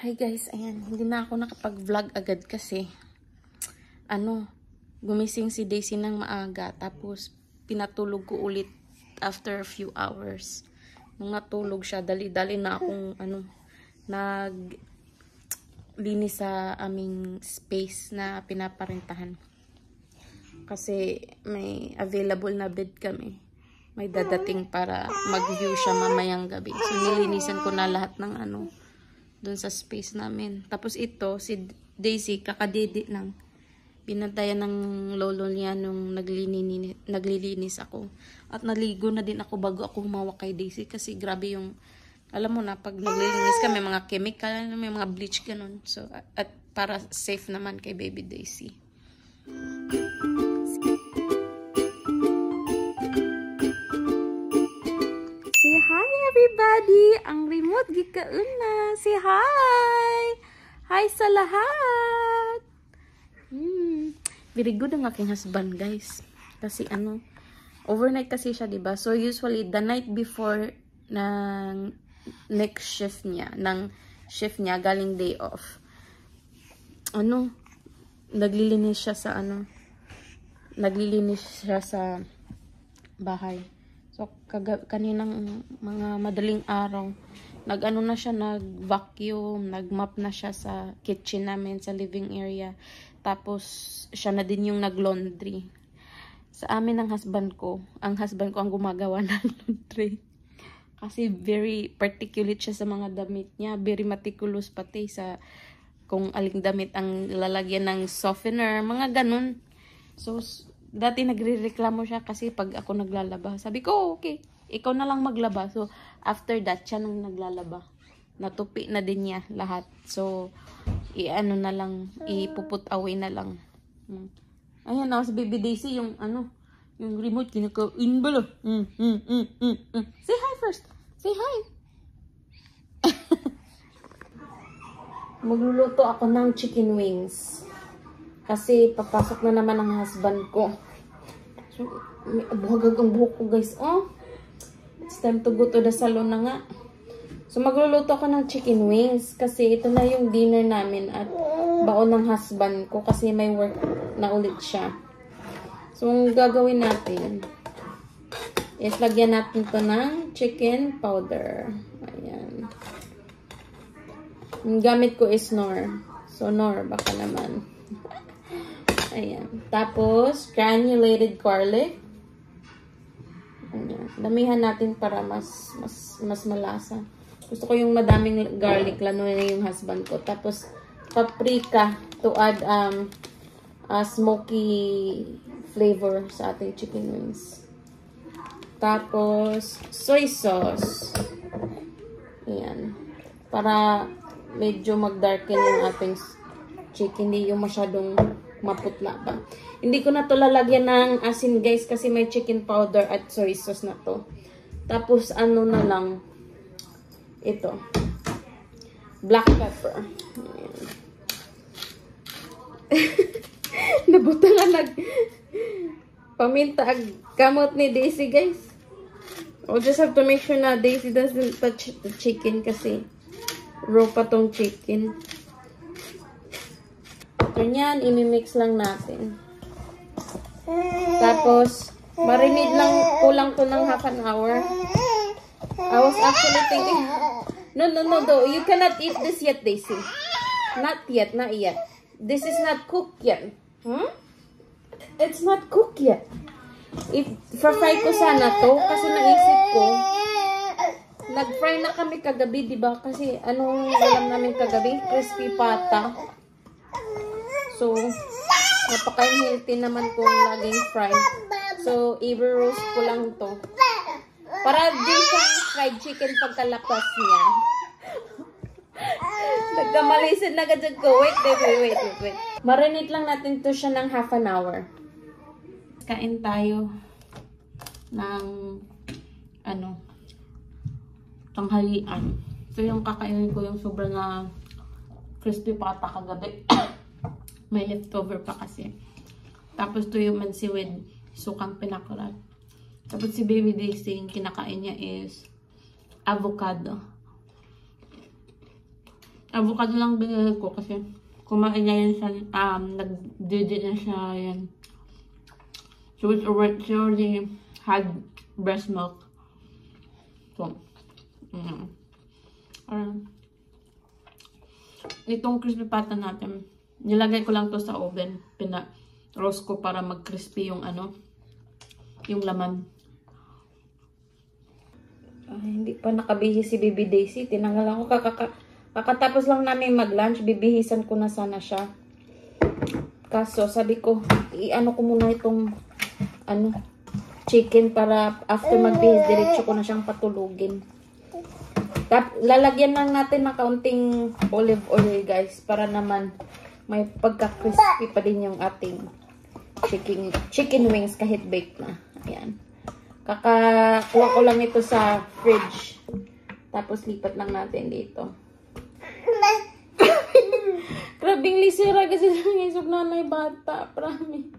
Hi guys, ayan, hindi na ako nakapag-vlog agad kasi gumising si Daisy ng maaga tapos pinatulog ko ulit after a few hours. Nung natulog siya, dali-dali na akong naglinis sa aming space na pinaparentahan. Kasi may available na bed kami. May dadating para mag-view siya mamayang gabi. So nilinisan ko na lahat ng doon sa space namin. Tapos ito, si Daisy, kakadidi lang. Binantayan ng lolo niya nung naglilinis ako. At naligo na din ako bago ako humawak kay Daisy. Kasi grabe yung, alam mo na, pag naglilinis ka, may mga chemical, may mga bleach, ganun. So, at para safe naman kay baby Daisy. Say hi everybody! Ang remote gikaon na. Say hi! Hi sa lahat! Very good ang aking husband, guys. Kasi overnight kasi siya, diba? So usually the night before ng next shift niya, galing day off. Naglilinis siya sa bahay. So, kaninang mga madaling araw, nag-vacuum, nag-mop na siya sa kitchen namin, sa living area. Tapos, siya na din yung nag-laundry. Sa amin ang husband ko ang gumagawa ng laundry. Kasi very particulate siya sa mga damit niya. Very meticulous pati sa kung aling damit ang lalagyan ng softener, mga ganun. So, dati nagrereklamo siya kasi pag ako naglalaba. Sabi ko, okay, ikaw na lang maglaba. So, after that, siya nang naglalaba. Natupi na din niya lahat. So, ipuput away na lang. Ayan na, si baby Daisy, yung remote, kinakain ba lang? Say hi first. Say hi. Magluluto ako ng chicken wings. Kasi papasok na naman ang husband ko. So, buhagag ang buhok ko, guys. Oh, it's time to go to the salon na nga. So, magluluto ako ng chicken wings. Kasi ito na yung dinner namin at baon ng husband ko. Kasi may work na ulit siya. So, ang gagawin natin is lagyan natin to ng chicken powder. Ayan. Yung gamit ko is Knorr. So, Knorr, baka naman. Ayan. Tapos, granulated garlic. Ayan. Damihan natin para mas malasa. Gusto ko yung madaming garlic, lalo na yung husband ko. Tapos, paprika to add smoky flavor sa ating chicken wings. Tapos, soy sauce. Ayan. Para medyo mag-darken yung ating chicken. Hindi yung masyadong maputla pa. Hindi ko na to lalagyan ng asin, guys, kasi may chicken powder at soy sauce na to. Tapos, na lang, ito. Black pepper. Nabuta nga paminta ag kamot ni Daisy, guys. I'll just have to make sure na Daisy doesn't touch the chicken kasi raw pa tong chicken. Ganyan, imimix lang natin. Tapos, marinate lang, kulang to ng half an hour. I was actually thinking, no, you cannot eat this yet, Daisy. Not yet. This is not cooked yet. It's not cooked yet. Fry ko sana to, kasi naisip ko, nag-fry na kami kagabi, diba? Kasi, anong alam namin kagabi? Crispy pata. So, napaka-healthy naman kung laging fry. So, i-roast ko lang to. Para din siyang fried chicken pagkalapas niya. Nagkamalisin na agad ko. Wait. Marinate lang natin to siya ng half an hour. Kain tayo ng tanghalian. So, yung kakainin ko yung sobrang crispy pata kagabi. May leftover pa kasi. Tapos to yung mansi with sukang pinakulat. Tapos si baby Daisy, yung kinakain niya is avocado. Avocado lang binili ko kasi kumain niya yan siya, nag-didi na siya yan. So she already had breast milk. So, itong crispy pata natin, nilagay ko lang to sa oven. Pina-roast ko para mag-crispy yung yung laman. Hindi pa nakabihis si Baby Daisy. Tinanggal ako. Kakatapos lang namin mag-lunch. Bibihisan ko na sana siya. Kaso, sabi ko, i-ano ko muna itong chicken para after magbihis, diretso ko na siyang patulugin. Lalagyan lang natin ng kaunting olive oil, guys, para naman may pagka-crispy pa din yung ating chicken wings kahit baked na. Ayan. Kakakuha ko lang ito sa fridge. Tapos lipat lang natin dito. Grabing lisira kasi nangisog nanay bata. Promise.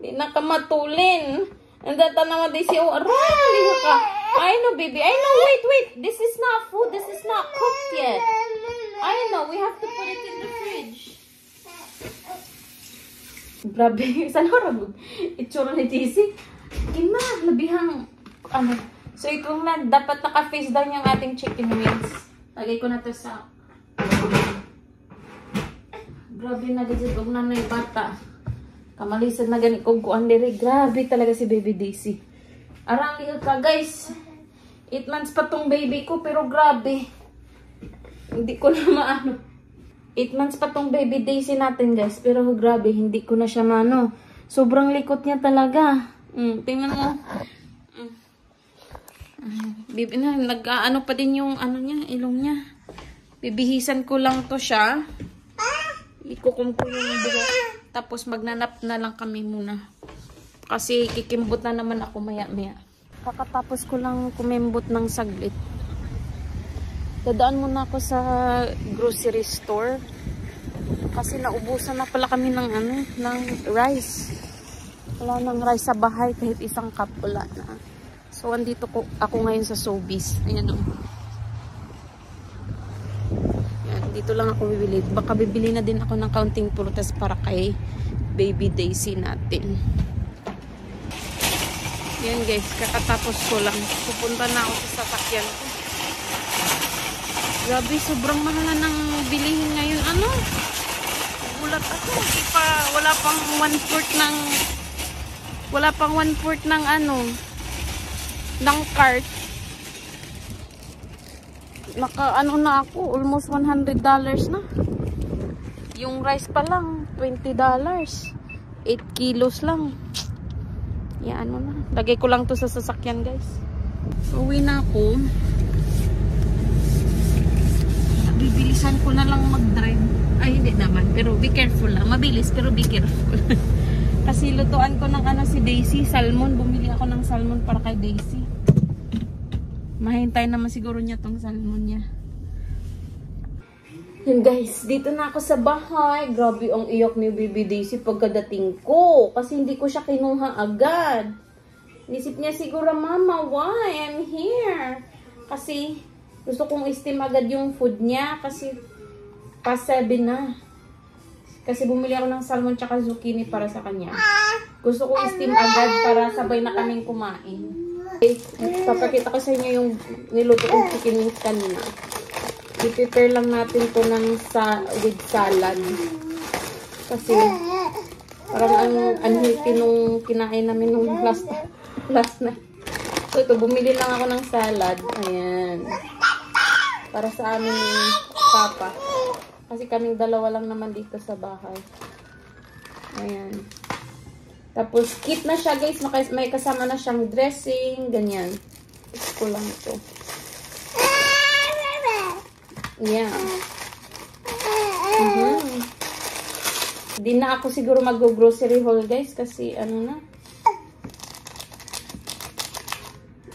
Hindi nakamatulin. And that naman they say, oh, aray, ka. I know, baby. I know. Wait. This is not food. This is not cooked yet. I know. We have to put it in the fridge. Grabe. Saan harap? Itsura ni Daisy. Kina, labihang, So, ito na, dapat naka-face down yung ating chicken wings. Lagay ko na to sa, grabe na, gajit, na yung bata. Kamalisad na ganit kong kuan diri. Grabe talaga si Baby Daisy. Arang ka, guys. 8 months pa tong baby ko, pero grabe. Hindi ko na maano. 8 months pa tong Baby Daisy natin, guys. Pero grabe, hindi ko na siya maano. Sobrang likot niya talaga. Tingnan mo. Bibi na, nag-ano pa din yung niya, ilong niya. Bibihisan ko lang to siya. Ikukum ko yung buhok. Tapos magnanap na lang kami muna. Kasi kikimbot na naman ako maya-maya. Kakatapos ko lang kumimbot ng saglit. Dadaan muna ako sa grocery store. Kasi naubusan na pala kami ng ng rice. Wala nang rice sa bahay, kahit isang cup wala na. So, andito ako ngayon sa Sobeys. Ayan o. Yan, dito lang ako bibili. Baka bibili na din ako ng kaunting prutas para kay Baby Daisy natin. Yan guys, kakatapos ko lang. Pupunta na ako sa sasakyan ko. Grabe, sobrang mahal na ng bilihin ngayon. Gulat ako. Wala pang 1/4 ng... Wala pang 1/4 ng ng cart. Na ako, almost $100 na. Yung rice pa lang, $20. 8 kilos lang. Yan, na. Lagay ko lang to sa sasakyan, guys. Uwi na ako. Bibilisan ko na lang mag-drive. Ay, hindi naman. Pero be careful lang. Mabilis, pero be careful. Kasi lutuan ko ng si Daisy, salmon. Bumili ako ng salmon para kay Daisy. Mahintay naman siguro niya tong salmon niya. Yun guys, dito na ako sa bahay. Grabe ang iyak ni Baby Daisy pagkadating ko. Kasi hindi ko siya kinuha agad. Nisip niya siguro, Mama, why? I'm here. Kasi gusto kong i-steam agad yung food niya. Kasi past 7 na. Kasi bumili ako ng salmon tsaka zucchini para sa kanya. Gusto ko i-steam agad para sabay na kaming kumain. Okay, papakita ko sa inyo yung niluto kong chicken wings kanina. I-prepare lang natin to with salad. Kasi parang ang unhealthy nung kinain namin nung last night. So ito, bumili lang ako ng salad. Ayan. Para sa amin ni Papa. Kasi kaming dalawa lang naman dito sa bahay. Ayan. Tapos, kit na siya, guys. May kasama na siyang dressing. Ganyan. Ito ko lang ito. Yeah. Di na ako siguro mag-grocery haul, guys. Kasi, na.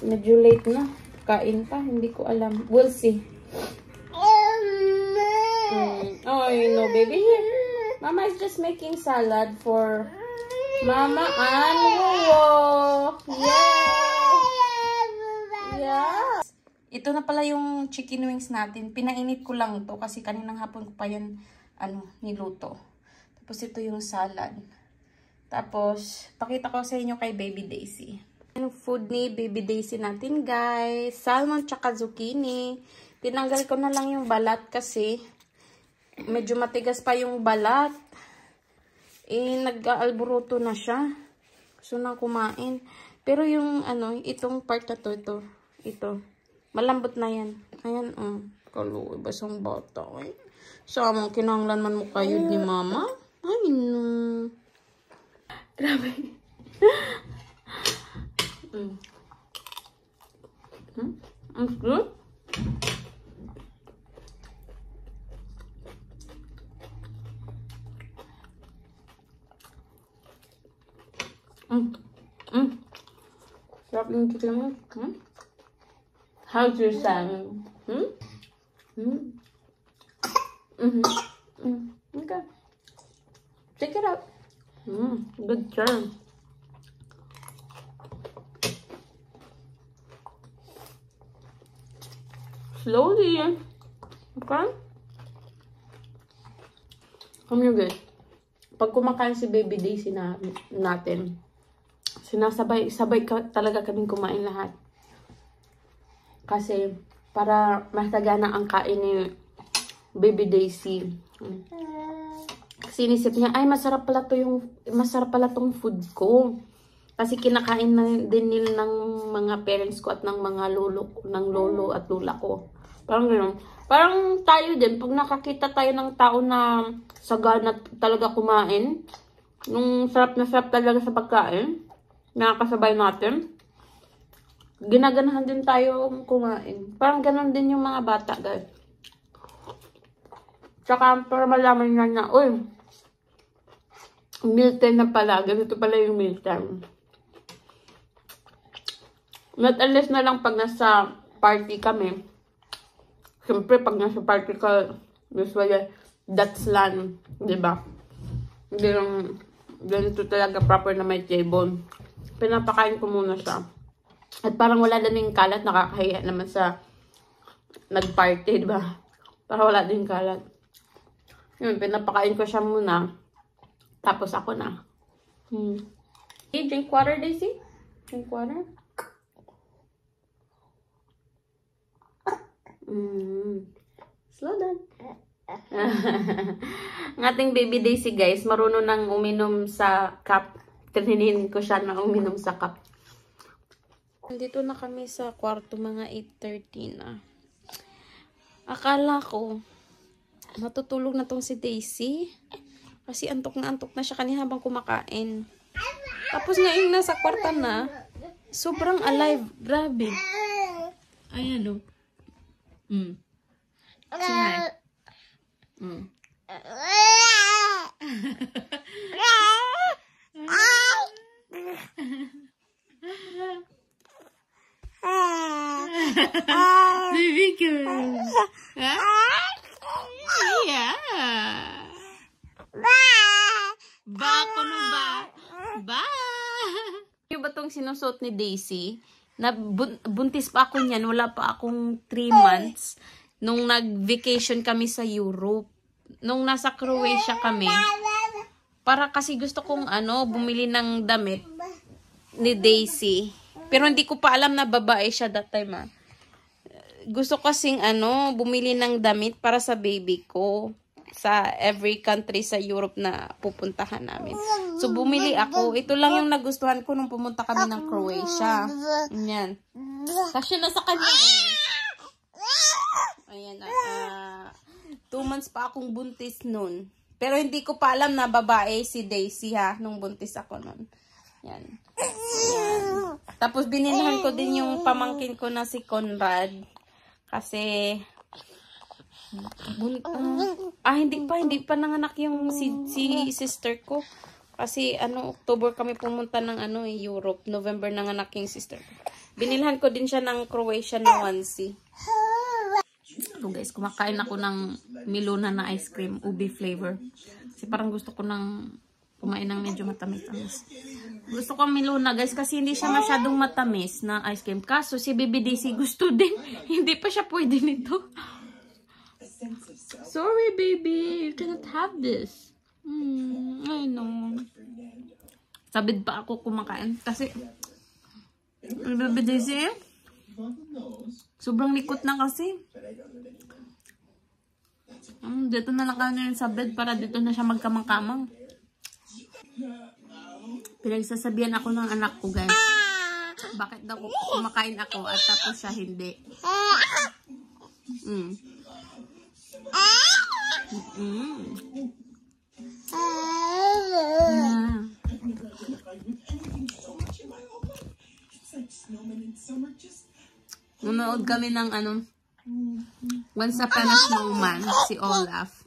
Medyo late na. Kain pa. Hindi ko alam. We'll see. Oh, you know, baby. Here. Mama is just making salad for Mama and Wuwo. Yes. Yes. Ito na pala yung chicken wings natin. Pinainit ko lang to kasi kaninang hapon ko pa yan niluto. Tapos ito yung salad. Tapos, pakita ko sa inyo kay Baby Daisy. Yung food ni Baby Daisy natin, guys. Salmon tsaka zucchini. Tinanggal ko na lang yung balat kasi medyo matigas pa yung balat. Nag-aalburuto na siya. Gusto na kumain. Pero yung, itong part na to, ito. Malambot na yan. Ayan, kaluwi, basang bata. Sama, kinanglan man mo kayo ni mama. Ay, no. Grabe. Ang good. Sarap yung chicken mo. How's your salmon? Okay. Check it out. Good job. Slowly. Okay? Come here, guys. Pag kumakain si Baby Daisy natin, sabay talaga kaming kumain lahat. Kasi, para masagana ang kain ni Baby Daisy. Kasi inisip niya, ay masarap pala tong food ko. Kasi kinakain na din nila ng mga parents ko at ng mga lolo at lola ko. Parang gano'n. Parang tayo din, pag nakakita tayo ng tao na sagana talaga kumain, nung sarap na sarap talaga sa pagkain, nakakasabay natin, ginaganahan din tayo kumain. Parang gano'n din yung mga bata, guys. Tsaka para malaman nga na, uy, meal time na pala. Ganito pala yung meal time. Not unless na lang pag nasa party kami. Siyempre, pag nasa party ka, usually, that's land. Diba? Hindi lang, ganito talaga proper na may table. Pinapakain ko muna siya. At parang wala din yung kalat. Nakakahiya naman sa nag-party, diba? Para wala din kalat. Yun, pinapakain ko siya muna. Tapos ako na. Okay, drink water, Daisy. Drink water. Slow down. Ang ating Baby Daisy, guys, marunong nang uminom sa cup. Tininin ko siya na uminom sa cup. Nandito na kami sa kwarto, mga 8:30 na. Akala ko matutulog na tong si Daisy. Kasi antok na siya kanina habang kumakain. Tapos ngayon nasa kwarta na, sobrang alive. Grabe. Ayan o. Say hi. Baby girl. Yeah. Bako na ba? Ba? Yung ba tong sinusuot ni Daisy? Buntis pa ako niyan. Wala pa akong 3 months. Nung nag-vacation kami sa Europe. Nung nasa Croatia kami. Para kasi gusto kong bumili ng damit ni Daisy. Pero hindi ko pa alam na babae siya that time. Gusto kasing bumili ng damit para sa baby ko. Sa every country sa Europe na pupuntahan namin. So, bumili ako. Ito lang yung nagustuhan ko nung pumunta kami ng Croatia. Ayan. Kasi nasa kanya ayan. 2 months pa akong buntis nun. Pero hindi ko pa alam na babae si Daisy nung buntis ako nun. Yan. Ayan. Tapos binilhan ko din yung pamangkin ko na si Conrad. Kasi hindi pa nanganak yung si sister ko. Kasi October kami pumunta ng Europe. November nanganak yung sister ko. Binilhan ko din siya ng Croatian na onesie. So guys, kumakain ako ng Milona na ice cream, ubi flavor. Kasi parang gusto ko kumain ng medyo matamis-tamis. Gusto ko Miluna guys kasi hindi siya masyadong matamis na ice cream. Kaso si Baby Daisy gusto din. Hindi pa siya pwede nito. Sorry baby, you cannot have this. I know. Sabid pa ako kumakain kasi Baby Daisy sobrang likot na kasi. Dito na lang kami sa bed para dito na siya magkamang-kamang. Pinagsasabihan ako ng anak ko guys. Bakit daw kumakain ako at tapos siya hindi. Nanood kami ng Once Upon a Snowman, si Olaf.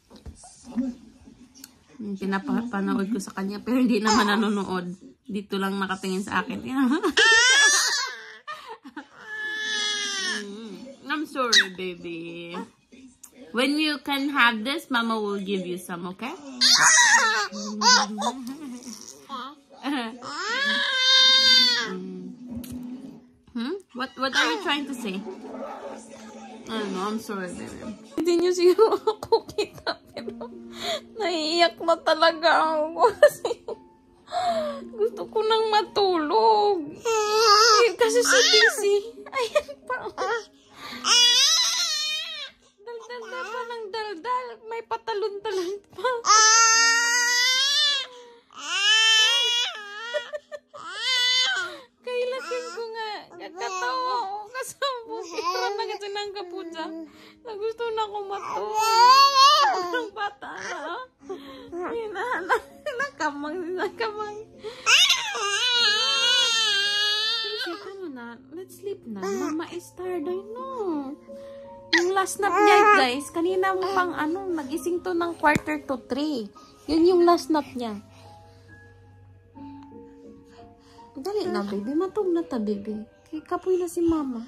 Pinapanood ko sa kanya pero hindi naman nanonood. Dito lang nakatingin sa akin. I'm sorry baby. When you can have this, Mama will give you some, okay? What are you trying to say? I don't know, I'm sorry, baby. Hindi niyo siguro ako kita, pero naiiyak na talaga ako kasi gusto ko nang matulog. Kasi si Daisy, ayan pa. Daldal pa ng daldal. May patalon-talon pa. Kailakin ko nga. Kakatawa ko kasama. Pero na kasi ng kapusa. Na gusto na akong matulog. Ang bata na. Nakamang. Let's sleep na. Mama is tired. I know. Yung last nap niya, guys, kanina mo pang nagising to ng 2:45. Yun yung last nap niya. Dali na, baby. Matog na ta, baby. Kapoy na si mama.